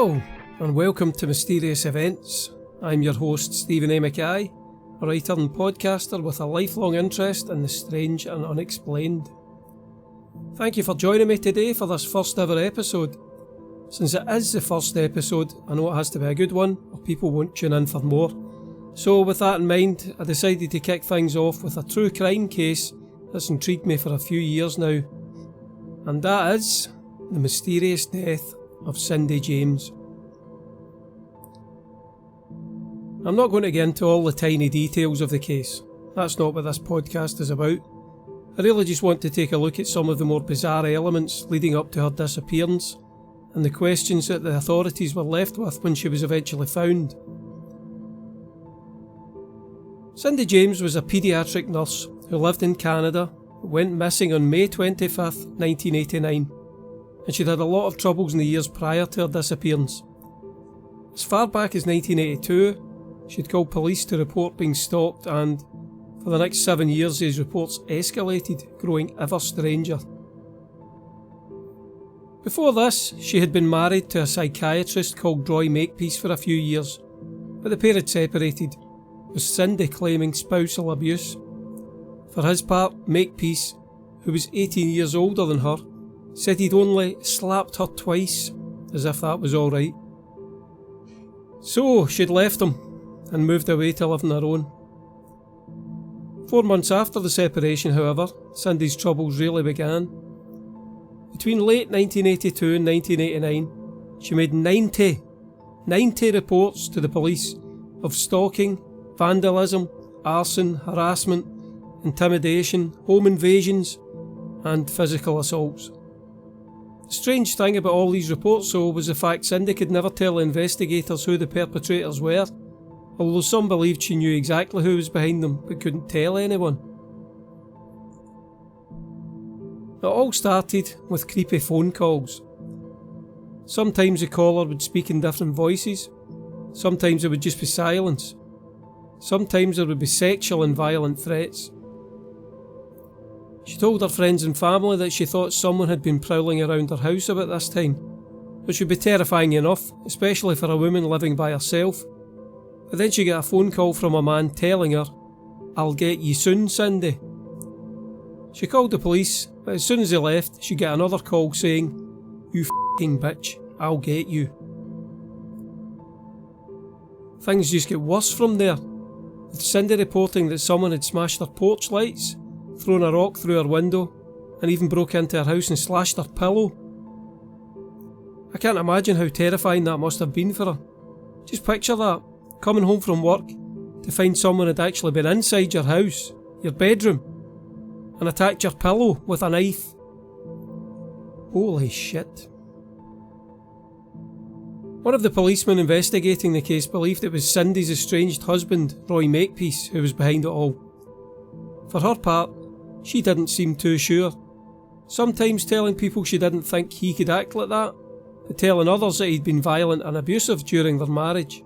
Hello, and welcome to Mysterious Events. I'm your host, Stephen A. Mackay, a writer and podcaster with a lifelong interest in the strange and unexplained. Thank you for joining me today for this first ever episode. Since it is the first episode, I know it has to be a good one, or people won't tune in for more. So with that in mind, I decided to kick things off with a true crime case that's intrigued me for a few years now. And that is the mysterious death of Cindy James. I'm not going to get into all the tiny details of the case. That's not what this podcast is about. I really just want to take a look at some of the more bizarre elements leading up to her disappearance and the questions that the authorities were left with when she was eventually found. Cindy James was a paediatric nurse who lived in Canada but went missing on May 25th, 1989, and she'd had a lot of troubles in the years prior to her disappearance. As far back as 1982, she'd called police to report being stalked, and for the next 7 years these reports escalated, growing ever stranger. Before this, she had been married to a psychiatrist called Roy Makepeace for a few years, but the pair had separated, with Cindy claiming spousal abuse. For his part, Makepeace, who was 18 years older than her, said he'd only slapped her twice, as if that was alright. So she'd left him and moved away to live on her own. 4 months after the separation, however, Cindy's troubles really began. Between late 1982 and 1989, she made 90 reports to the police of stalking, vandalism, arson, harassment, intimidation, home invasions, and physical assaults. The strange thing about all these reports, though, was the fact Cindy could never tell investigators who the perpetrators were, although some believed she knew exactly who was behind them but couldn't tell anyone. It all started with creepy phone calls. Sometimes the caller would speak in different voices, sometimes it would just be silence, sometimes there would be sexual and violent threats. She told her friends and family that she thought someone had been prowling around her house about this time, which would be terrifying enough, especially for a woman living by herself. But then she got a phone call from a man telling her, "I'll get you soon, Cindy." She called the police, but as soon as they left, she got another call saying, "You f***ing bitch, I'll get you." Things just get worse from there, with Cindy reporting that someone had smashed her porch lights, thrown a rock through her window, and even broke into her house and slashed her pillow. I can't imagine how terrifying that must have been for her. Just picture that, coming home from work to find someone had actually been inside your house, your bedroom, and attacked your pillow with a knife. Holy shit. One of the policemen investigating the case believed it was Cindy's estranged husband, Roy Makepeace, who was behind it all. For her part, she didn't seem too sure, sometimes telling people she didn't think he could act like that, but telling others that he'd been violent and abusive during their marriage.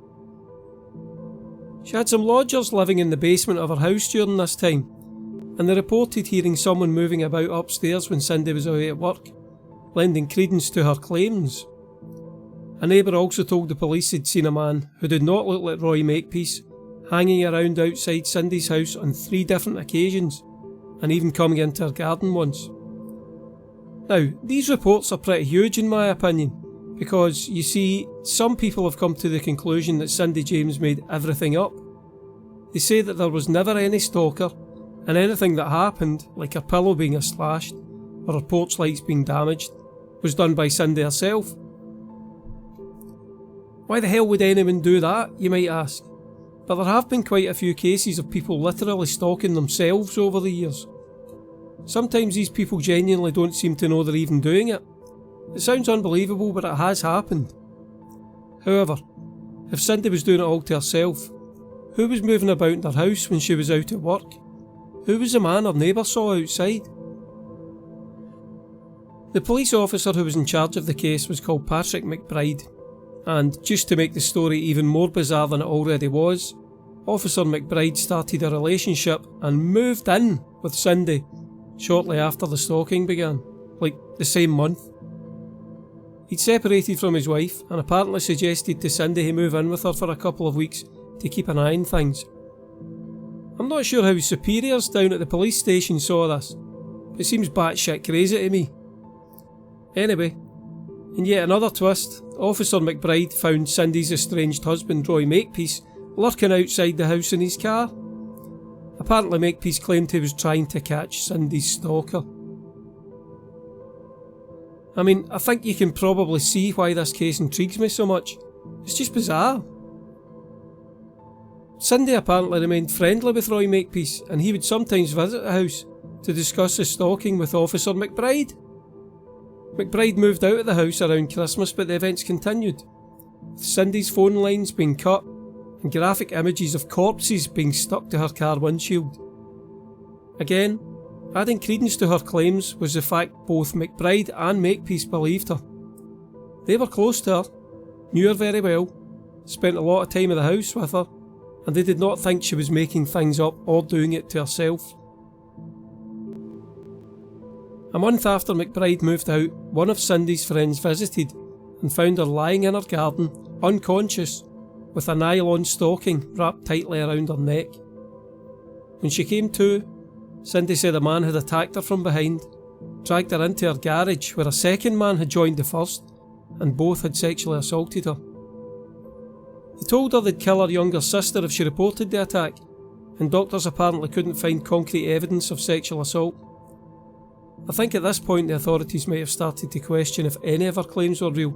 She had some lodgers living in the basement of her house during this time, and they reported hearing someone moving about upstairs when Cindy was away at work, lending credence to her claims. A neighbour also told the police he'd seen a man who did not look like Roy Makepeace hanging around outside Cindy's house on 3 different occasions, and even coming into her garden once. Now, these reports are pretty huge in my opinion, because, you see, some people have come to the conclusion that Cindy James made everything up. They say that there was never any stalker, and anything that happened, like her pillow being slashed, or her porch lights being damaged, was done by Cindy herself. Why the hell would anyone do that, you might ask? But there have been quite a few cases of people literally stalking themselves over the years. Sometimes these people genuinely don't seem to know they're even doing it. It sounds unbelievable, but it has happened. However, if Cindy was doing it all to herself, who was moving about in her house when she was out at work? Who was the man her neighbour saw outside? The police officer who was in charge of the case was called Patrick McBride, and just to make the story even more bizarre than it already was, Officer McBride started a relationship and moved in with Cindy shortly after the stalking began, like the same month. He'd separated from his wife and apparently suggested to Cindy he move in with her for a couple of weeks to keep an eye on things. I'm not sure how his superiors down at the police station saw this, but it seems batshit crazy to me. Anyway, in yet another twist, Officer McBride found Cindy's estranged husband Roy Makepeace lurking outside the house in his car. Apparently Makepeace claimed he was trying to catch Cindy's stalker. I mean, I think you can probably see why this case intrigues me so much. It's just bizarre. Cindy apparently remained friendly with Roy Makepeace, and he would sometimes visit the house to discuss his stalking with Officer McBride. McBride moved out of the house around Christmas, but the events continued, with Cindy's phone lines being cut and graphic images of corpses being stuck to her car windshield. Again, adding credence to her claims was the fact both McBride and Makepeace believed her. They were close to her, knew her very well, spent a lot of time at the house with her, and they did not think she was making things up or doing it to herself. A month after McBride moved out, one of Cindy's friends visited and found her lying in her garden, unconscious, with a nylon stocking wrapped tightly around her neck. When she came to, Cindy said a man had attacked her from behind, dragged her into her garage where a second man had joined the first, and both had sexually assaulted her. He told her they'd kill her younger sister if she reported the attack, and doctors apparently couldn't find concrete evidence of sexual assault. I think at this point the authorities may have started to question if any of her claims were real,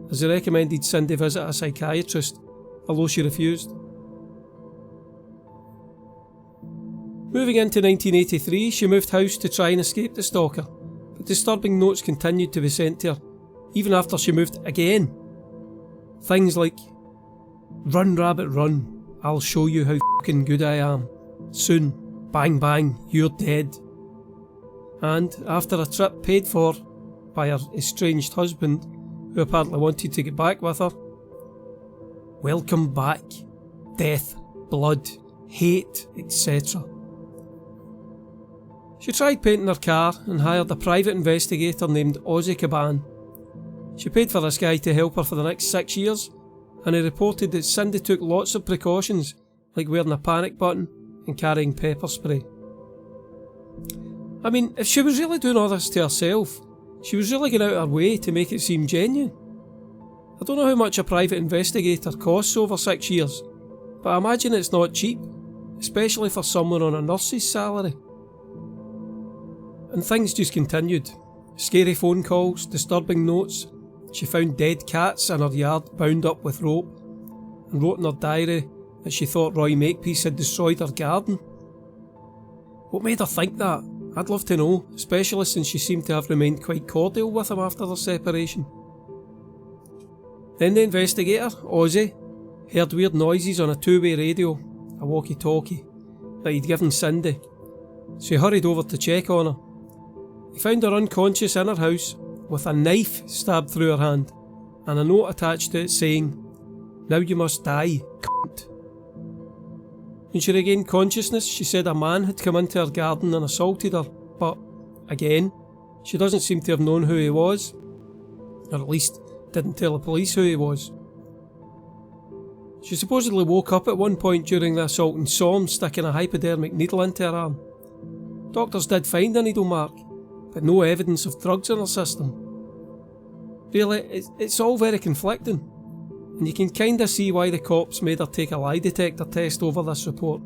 as they recommended Cindy visit a psychiatrist, although she refused. Moving into 1983, she moved house to try and escape the stalker, but disturbing notes continued to be sent to her, even after she moved again. Things like, "Run rabbit run, I'll show you how fucking good I am. Soon, bang bang, you're dead." And after a trip paid for by her estranged husband, who apparently wanted to get back with her, "Welcome back. Death, blood, hate, etc." She tried painting her car and hired a private investigator named Ozzy Caban. She paid for this guy to help her for the next 6 years, and he reported that Cindy took lots of precautions, like wearing a panic button and carrying pepper spray. I mean, if she was really doing all this to herself, she was really going out of her way to make it seem genuine. I don't know how much a private investigator costs over 6 years, but I imagine it's not cheap, especially for someone on a nurse's salary. And things just continued. Scary phone calls, disturbing notes. She found dead cats in her yard bound up with rope, and wrote in her diary that she thought Roy Makepeace had destroyed her garden. What made her think that? I'd love to know, especially since she seemed to have remained quite cordial with him after their separation. Then the investigator, Ozzy, heard weird noises on a two-way radio, a walkie-talkie, that he'd given Cindy, so he hurried over to check on her. He found her unconscious in her house, with a knife stabbed through her hand, and a note attached to it saying, "Now you must die, cunt." When she regained consciousness, she said a man had come into her garden and assaulted her, but, again, she doesn't seem to have known who he was, or at least didn't tell the police who he was. She supposedly woke up at one point during the assault and saw him sticking a hypodermic needle into her arm. Doctors did find a needle mark, but no evidence of drugs in her system. Really, it's all very conflicting, and you can kinda see why the cops made her take a lie detector test over this report.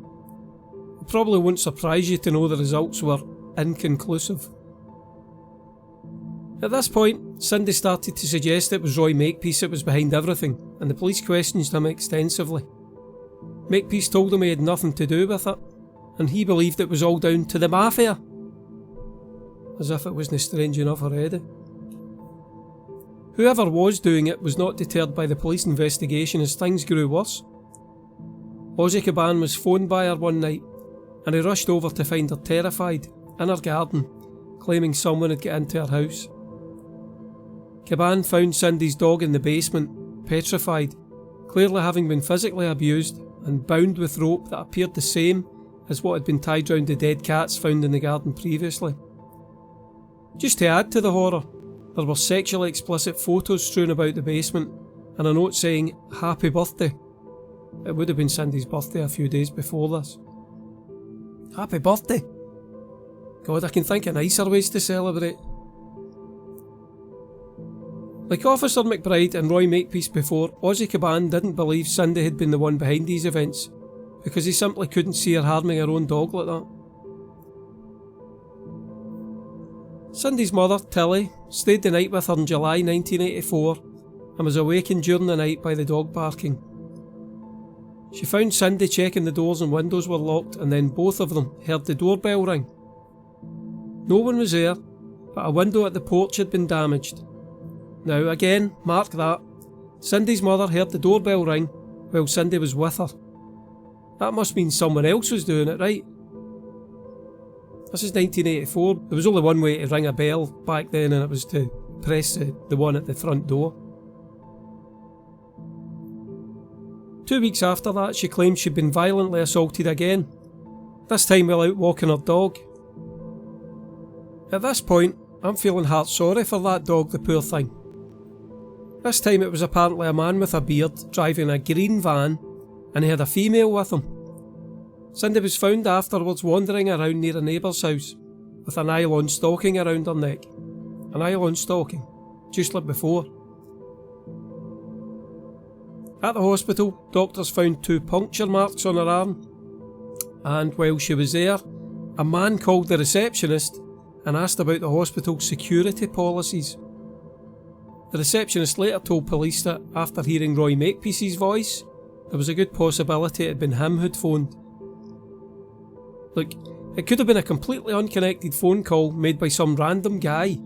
It probably won't surprise you to know the results were inconclusive. At this point, Cindy started to suggest it was Roy Makepeace that was behind everything, and the police questioned him extensively. Makepeace told him he had nothing to do with it, and he believed it was all down to the mafia. As if it wasn't strange enough already. Whoever was doing it was not deterred by the police investigation as things grew worse. Ozzy Caban was phoned by her one night, and he rushed over to find her terrified, in her garden, claiming someone had got into her house. Caban found Cindy's dog in the basement, petrified, clearly having been physically abused and bound with rope that appeared the same as what had been tied round the dead cats found in the garden previously. Just to add to the horror, There were sexually explicit photos strewn about the basement and a note saying, "Happy birthday." It would have been Cindy's birthday a few days before this. Happy birthday! God, I can think of nicer ways to celebrate. Like Officer McBride and Roy Makepeace before, Ozzy Caban didn't believe Cindy had been the one behind these events, because he simply couldn't see her harming her own dog like that. Cindy's mother, Tilly, stayed the night with her in July 1984 and was awakened during the night by the dog barking. She found Cindy checking the doors and windows were locked, and then both of them heard the doorbell ring. No one was there, but a window at the porch had been damaged. Now again, mark that, Cindy's mother heard the doorbell ring while Cindy was with her. That must mean someone else was doing it, right? This is 1984, there was only one way to ring a bell back then, and it was to press the one at the front door. 2 weeks after that, she claimed she'd been violently assaulted again, this time while out walking her dog. At this point, I'm feeling heart sorry for that dog, the poor thing. This time it was apparently a man with a beard driving a green van, and he had a female with him. Cindy was found afterwards wandering around near a neighbour's house with a nylon stocking around her neck. A nylon stocking, just like before. At the hospital, doctors found 2 puncture marks on her arm, and while she was there, a man called the receptionist and asked about the hospital's security policies. The receptionist later told police that after hearing Roy Makepeace's voice, there was a good possibility it had been him who'd phoned. Look, it could have been a completely unconnected phone call made by some random guy,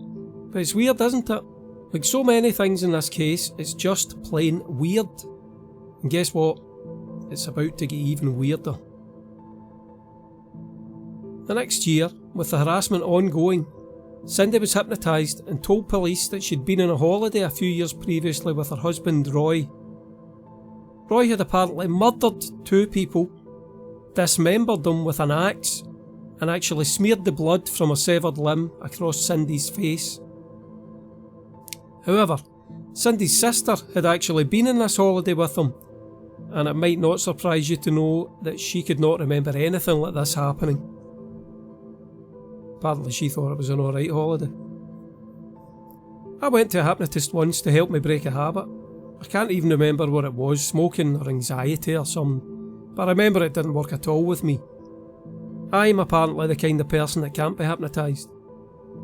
but it's weird, isn't it? Like so many things in this case, it's just plain weird. And guess what? It's about to get even weirder. The next year, with the harassment ongoing, Cindy was hypnotised and told police that she'd been on a holiday a few years previously with her husband Roy. Roy had apparently murdered 2 people, dismembered them with an axe, and actually smeared the blood from a severed limb across Cindy's face. However, Cindy's sister had actually been on this holiday with them, and it might not surprise you to know that she could not remember anything like this happening. Apparently she thought it was an alright holiday. I went to a hypnotist once to help me break a habit. I can't even remember what it was, smoking or anxiety or something, but I remember it didn't work at all with me. I'm apparently the kind of person that can't be hypnotised.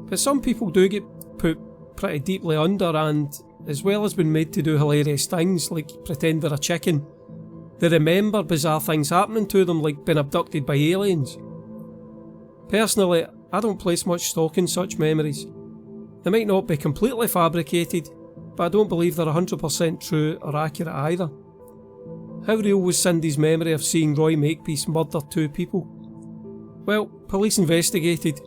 But some people do get put pretty deeply under, and as well as being made to do hilarious things like pretend they're a chicken, they remember bizarre things happening to them, like being abducted by aliens. Personally, I don't place much stock in such memories. They might not be completely fabricated, but I don't believe they're 100% true or accurate either. How real was Cindy's memory of seeing Roy Makepeace murder 2 people? Well, police investigated.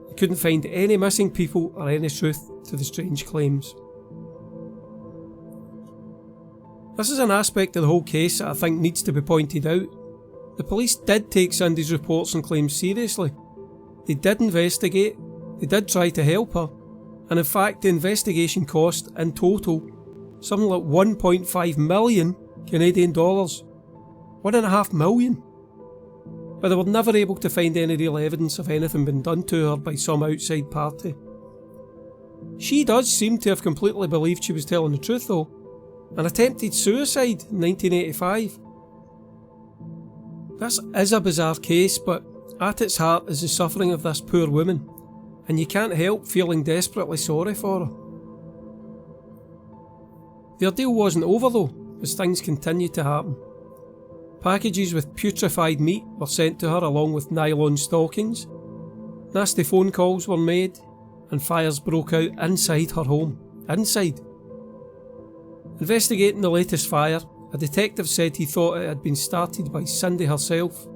They couldn't find any missing people or any truth to the strange claims. This is an aspect of the whole case that I think needs to be pointed out. The police did take Cindy's reports and claims seriously. They did investigate, they did try to help her, and in fact the investigation cost, in total, something like 1.5 million Canadian dollars. 1.5 million. But they were never able to find any real evidence of anything being done to her by some outside party. She does seem to have completely believed she was telling the truth though, and attempted suicide in 1985. This is a bizarre case, but at its heart is the suffering of this poor woman, and you can't help feeling desperately sorry for her. The ordeal wasn't over though, as things continued to happen. Packages with putrefied meat were sent to her along with nylon stockings, nasty phone calls were made, and fires broke out inside her home. Inside. Investigating the latest fire, a detective said he thought it had been started by Cindy herself.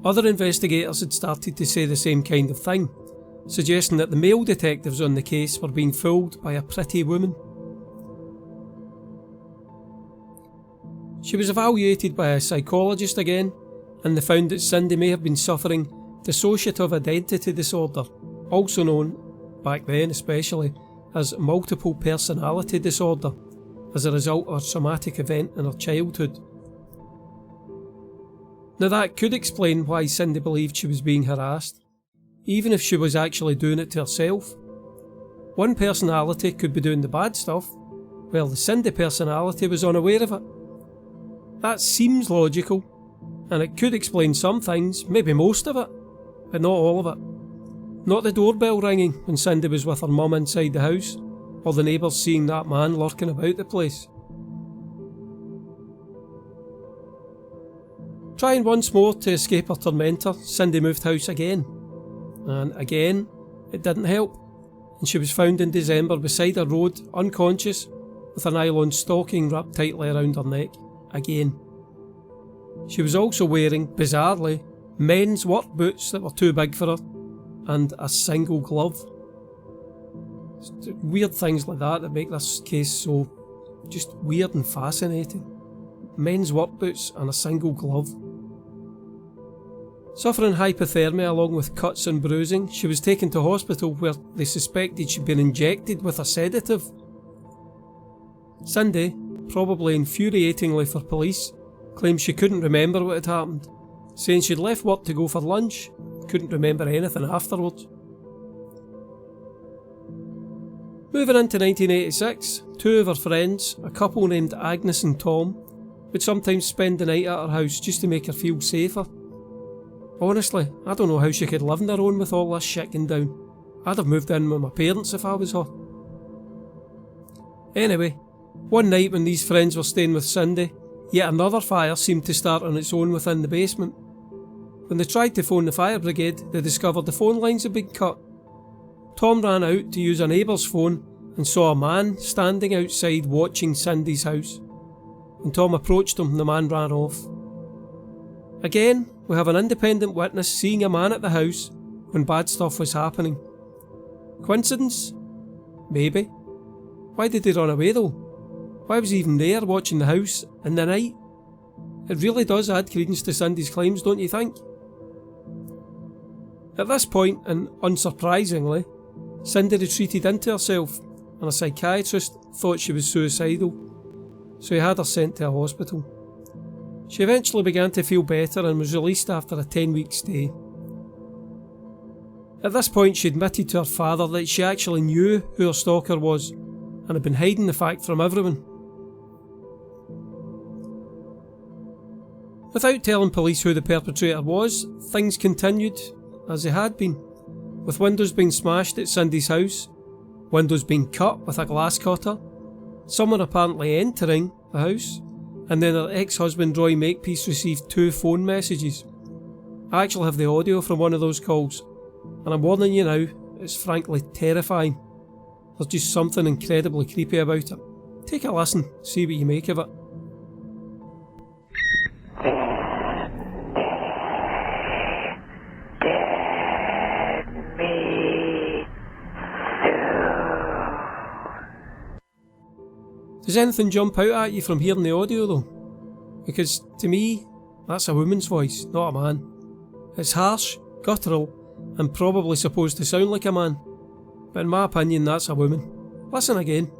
Other investigators had started to say the same kind of thing, suggesting that the male detectives on the case were being fooled by a pretty woman. She was evaluated by a psychologist again, and they found that Cindy may have been suffering dissociative identity disorder, also known back then especially, has multiple personality disorder as a result of a traumatic event in her childhood. Now that could explain why Cindy believed she was being harassed, even if she was actually doing it to herself. One personality could be doing the bad stuff, while the Cindy personality was unaware of it. That seems logical, and it could explain some things, maybe most of it, but not all of it. Not the doorbell ringing when Cindy was with her mum inside the house, or the neighbours seeing that man lurking about the place. Trying once more to escape her tormentor, Cindy moved house again. And again, it didn't help, and she was found in December beside a road, unconscious, with a nylon stocking wrapped tightly around her neck, again. She was also wearing, bizarrely, men's work boots that were too big for her, and a single glove. Weird things like that make this case so just weird and fascinating. Men's work boots and a single glove. Suffering hypothermia along with cuts and bruising, she was taken to hospital where they suspected she'd been injected with a sedative. Cindy, probably infuriatingly for police, claimed she couldn't remember what had happened, saying she'd left work to go for lunch, couldn't remember anything afterwards. Moving into 1986, two of her friends, a couple named Agnes and Tom, would sometimes spend the night at her house just to make her feel safer. Honestly, I don't know how she could live on her own with all this shit going down. I'd have moved in with my parents if I was her. Anyway, one night when these friends were staying with Cindy, yet another fire seemed to start on its own within the basement. When they tried to phone the fire brigade, they discovered the phone lines had been cut. Tom ran out to use a neighbour's phone and saw a man standing outside watching Cindy's house. When Tom approached him, the man ran off. Again, we have an independent witness seeing a man at the house when bad stuff was happening. Coincidence? Maybe. Why did he run away though? Why was he even there watching the house in the night? It really does add credence to Cindy's claims, don't you think? At this point, and unsurprisingly, Cindy retreated into herself, and a psychiatrist thought she was suicidal, so he had her sent to a hospital. She eventually began to feel better and was released after a 10-week stay. At this point, she admitted to her father that she actually knew who her stalker was and had been hiding the fact from everyone. Without telling police who the perpetrator was, things continued as they had been, with windows being smashed at Cindy's house, windows being cut with a glass cutter, someone apparently entering the house, and then her ex-husband Roy Makepeace received 2 phone messages. I actually have the audio from one of those calls, and I'm warning you now, it's frankly terrifying. There's just something incredibly creepy about it. Take a listen, see what you make of it. Does anything jump out at you from hearing the audio though? Because to me, that's a woman's voice, not a man. It's harsh, guttural, and probably supposed to sound like a man, but in my opinion that's a woman. Listen again.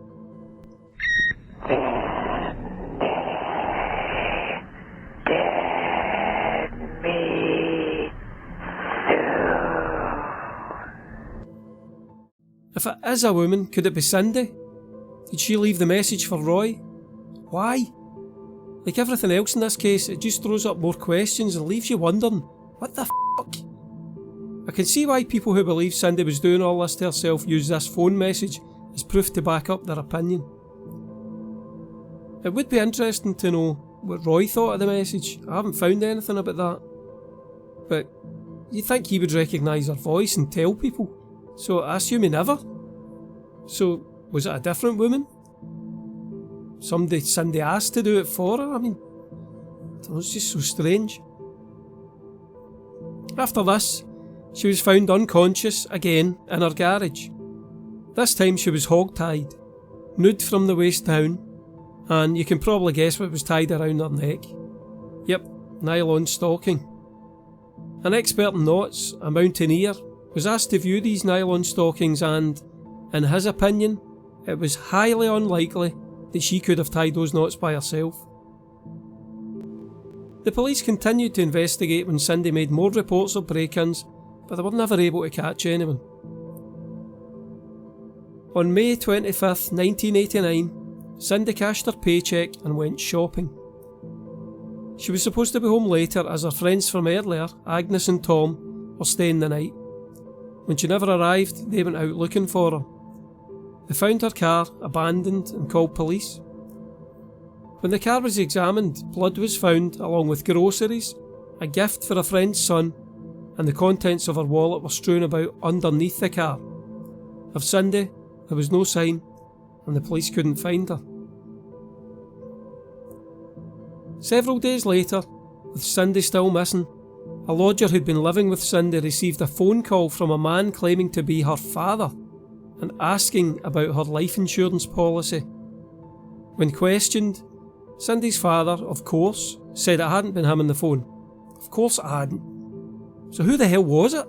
If it is a woman, could it be Cindy? Did she leave the message for Roy? Why? Like everything else in this case, it just throws up more questions and leaves you wondering, what the fuck? I can see why people who believe Cindy was doing all this to herself use this phone message as proof to back up their opinion. It would be interesting to know what Roy thought of the message. I haven't found anything about that. But you'd think he would recognise her voice and tell people, so I assume he never. So, was it a different woman? Somebody Cindy asked to do it for her? I mean, it's just so strange. After this, she was found unconscious again in her garage. This time she was hog-tied, nude from the waist down, and you can probably guess what was tied around her neck. Yep, nylon stocking. An expert in knots, a mountaineer, was asked to view these nylon stockings and, in his opinion, it was highly unlikely that she could have tied those knots by herself. The police continued to investigate when Cindy made more reports of break-ins, but they were never able to catch anyone. On May 25th, 1989, Cindy cashed her paycheck and went shopping. She was supposed to be home later as her friends from earlier, Agnes and Tom, were staying the night. When she never arrived, they went out looking for her. They found her car abandoned and called police. When the car was examined, blood was found along with groceries, a gift for a friend's son, and the contents of her wallet were strewn about underneath the car. Of Cindy, there was no sign, and the police couldn't find her. Several days later, with Cindy still missing, a lodger who'd been living with Cindy received a phone call from a man claiming to be her father and asking about her life insurance policy. When questioned, Cindy's father, of course, said it hadn't been him on the phone. Of course it hadn't. So who the hell was it?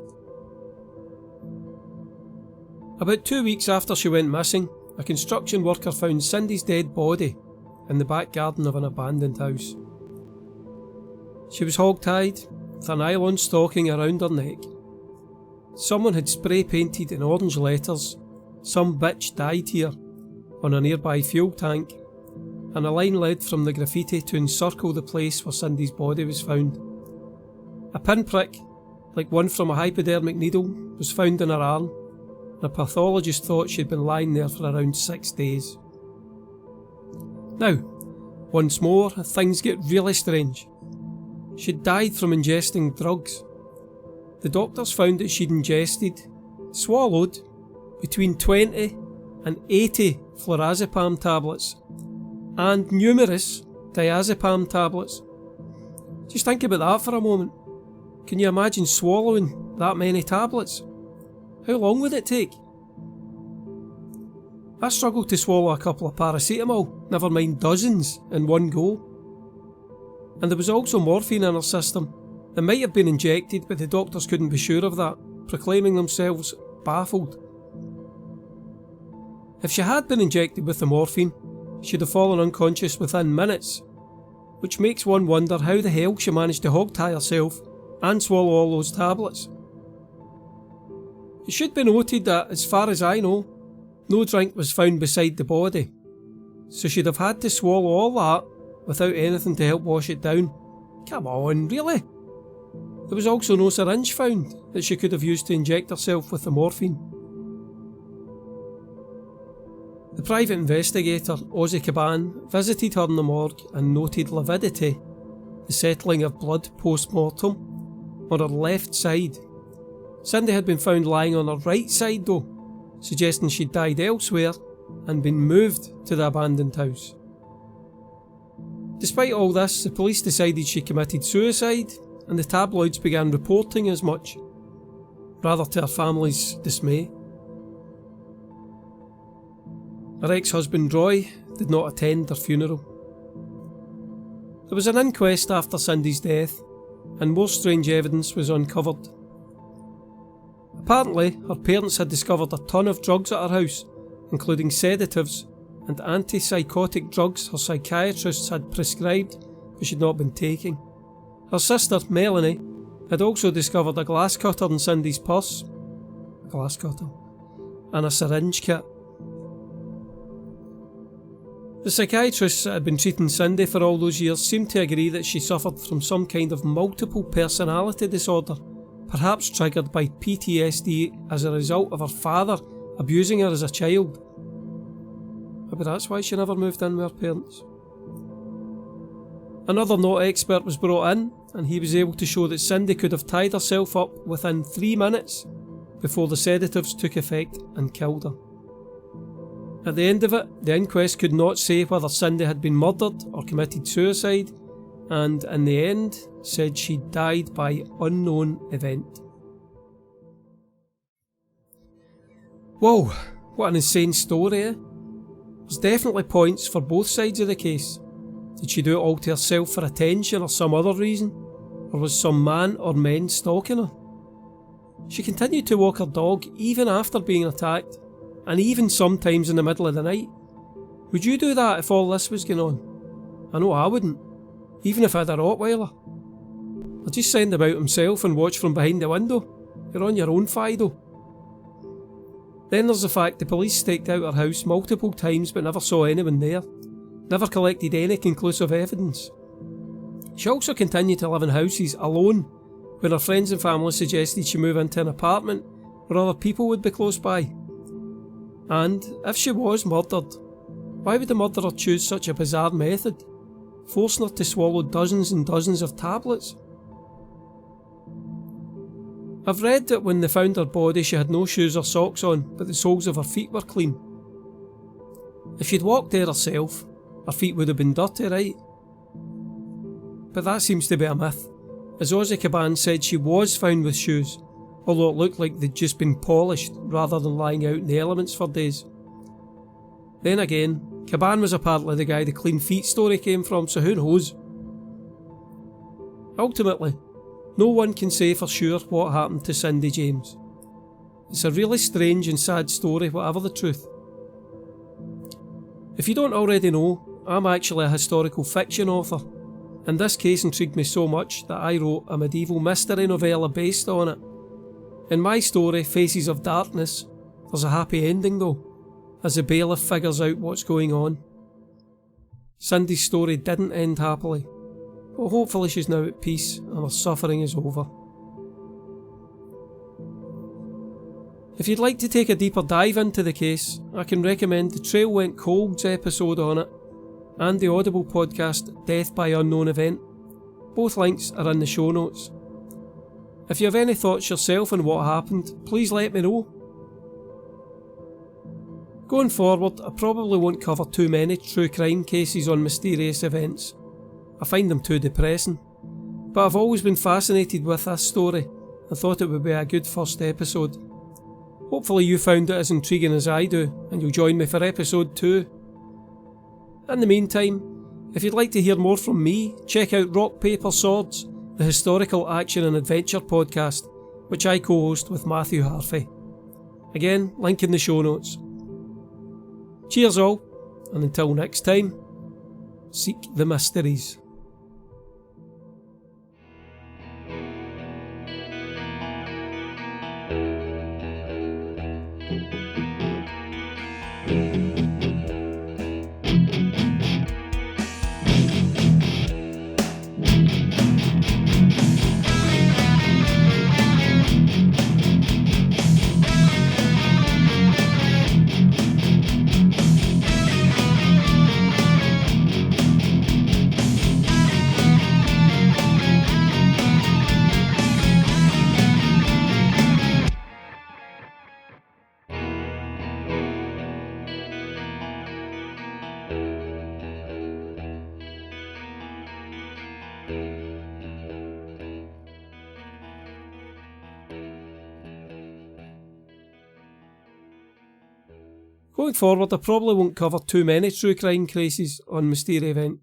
About 2 weeks after she went missing, a construction worker found Cindy's dead body in the back garden of an abandoned house. She was hog-tied, with a nylon stocking around her neck. Someone had spray painted in orange letters, "Some bitch died here," on a nearby fuel tank, and a line led from the graffiti to encircle the place where Cindy's body was found. A pinprick, like one from a hypodermic needle, was found in her arm, and a pathologist thought she'd been lying there for around 6 days. Now, once more, things get really strange. She'd died from ingesting drugs. The doctors found that she'd swallowed, between 20 and 80 flurazepam tablets, and numerous diazepam tablets. Just think about that for a moment. Can you imagine swallowing that many tablets? How long would it take? I struggled to swallow a couple of paracetamol, never mind dozens, in one go. And there was also morphine in her system. It might have been injected, but the doctors couldn't be sure of that, proclaiming themselves baffled. If she had been injected with the morphine, she'd have fallen unconscious within minutes, which makes one wonder how the hell she managed to hog-tie herself and swallow all those tablets. It should be noted that, as far as I know, no drink was found beside the body, so she'd have had to swallow all that without anything to help wash it down. Come on, really? There was also no syringe found that she could have used to inject herself with the morphine. The private investigator, Ozzy Caban, visited her in the morgue and noted lividity, the settling of blood post-mortem, on her left side. Cindy had been found lying on her right side though, suggesting she'd died elsewhere and been moved to the abandoned house. Despite all this, the police decided she committed suicide, and the tabloids began reporting as much, rather to her family's dismay. Her ex-husband Roy did not attend her funeral. There was an inquest after Cindy's death, and more strange evidence was uncovered. Apparently, her parents had discovered a ton of drugs at her house, including sedatives and antipsychotic drugs her psychiatrists had prescribed but she'd not been taking. Her sister, Melanie, had also discovered a glass cutter in Cindy's purse, and a syringe kit. The psychiatrists that had been treating Cindy for all those years seemed to agree that she suffered from some kind of multiple personality disorder, perhaps triggered by PTSD as a result of her father abusing her as a child. Maybe that's why she never moved in with her parents. Another not expert was brought in, and he was able to show that Cindy could have tied herself up within 3 minutes before the sedatives took effect and killed her. At the end of it, the inquest could not say whether Cindy had been murdered or committed suicide, and in the end said she died by unknown event. Whoa, what an insane story, eh? There's definitely points for both sides of the case. Did she do it all to herself for attention or some other reason? Or was some man or men stalking her? She continued to walk her dog even after being attacked, and even sometimes in the middle of the night. Would you do that if all this was going on? I know I wouldn't, even if I had a Rottweiler. I'd just send him out himself and watch from behind the window. You're on your own, Fido. Then there's the fact the police staked out her house multiple times but never saw anyone there, never collected any conclusive evidence. She also continued to live in houses alone, when her friends and family suggested she move into an apartment where other people would be close by. And if she was murdered, why would the murderer choose such a bizarre method, forcing her to swallow dozens and dozens of tablets? I've read that when they found her body she had no shoes or socks on, but the soles of her feet were clean. If she'd walked there herself, her feet would have been dirty, right? But that seems to be a myth, as Ozzy Caban said she was found with shoes, although it looked like they'd just been polished rather than lying out in the elements for days. Then again, Caban was apparently the guy the clean feet story came from, so who knows? Ultimately, no one can say for sure what happened to Cindy James. It's a really strange and sad story, whatever the truth. If you don't already know, I'm actually a historical fiction author, and this case intrigued me so much that I wrote a medieval mystery novella based on it. In my story, Faces of Darkness, there's a happy ending though, as the bailiff figures out what's going on. Cindy's story didn't end happily, but hopefully she's now at peace and her suffering is over. If you'd like to take a deeper dive into the case, I can recommend the Trail Went Cold's episode on it, and the Audible podcast Death by Unknown Event. Both links are in the show notes. If you have any thoughts yourself on what happened, please let me know. Going forward, I probably won't cover too many true crime cases on mysterious events. I find them too depressing. But I've always been fascinated with this story and thought it would be a good first episode. Hopefully you found it as intriguing as I do, and you'll join me for episode 2. In the meantime, if you'd like to hear more from me, check out Rock Paper Swords, the historical action and adventure podcast, which I co-host with Matthew Harvey. Again, link in the show notes. Cheers all, and until next time, seek the mysteries. Going forward, I probably won't cover too many true crime cases on Mystery Event.